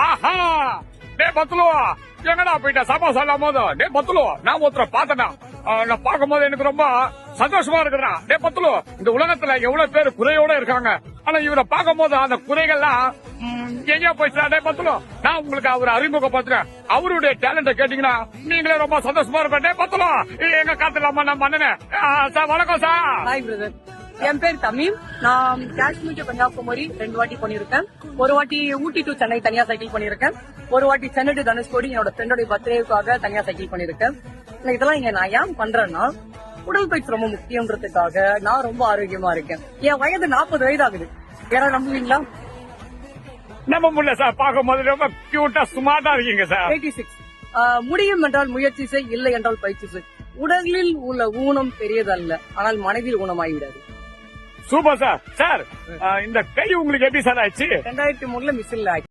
ஆஹா டே பத்துலு எங்கடா போயிட்ட சபா சொல்லும் போது டே பத்துலு நான் ஒருத்தர பாத்தனா நான் பார்க்கும் போது எனக்கு ரொம்ப சந்தோஷமா இருக்குறா. டே பத்துலு இந்த உலகத்துல எவ்வளவு பேர் குறையோட இருக்காங்க. ஆனா இவரை பார்க்கும் போது அந்த குறைகள்லாம் எங்கேயா போயிடுச்சா. டே பத்துலு நான் உங்களுக்கு அவரை அறிமுகப்படுத்துறேன். அவருடைய டேலண்ட கேட்டீங்கன்னா நீங்களே ரொம்ப சந்தோஷமா இருப்பேன். டே பத்துலு எங்க காத்துலாமா நான் மன்னனே சார் வணக்கம் சார். ஹாய் பிரதர், என் பேர் தமீம். நான் காஷ்மீர் டு கன்னியாகுமரி 2 வாட்டி பண்ணிருக்கேன். ஒரு வாட்டி ஊட்டி டு சென்னை தனியா சைக்கிள் பண்ணிருக்கேன். ஒரு வாட்டி சென்னை டு தனுஷ்கோடி என்னோட ஃப்ரெண்டோட பர்த்டேக்காக தனியா சைக்கிள் பண்ணிருக்கேன். இதெல்லாம் இங்க நான் ஏன் பண்றேன்னா உடற்பயிற்சி ரொம்ப முக்கியன்றதுக்காக. நான் ரொம்ப ஆரோக்கியமா இருக்கேன். என் வயது 40 வயது ஆகுது. யாராவது நம்புவீங்களா? நம்ப முடியல சார். பார்க்கும் போது ரொம்ப கியூட்டா ஸ்மார்ட்டா இருக்கீங்க சார். 86. முடியும் என்றால் முயற்சி செய், இல்லை என்றால் பயிற்சி செய். உடலில் உள்ள ஊனம் பெரியதல்ல, ஆனால் மனதில் ஊனமாகிவிடாது. Super sir. சார் இந்த கை உங்களுக்கு எப்படி சார் ஆயிடுச்சு? 2003 மிஸ்ஸில்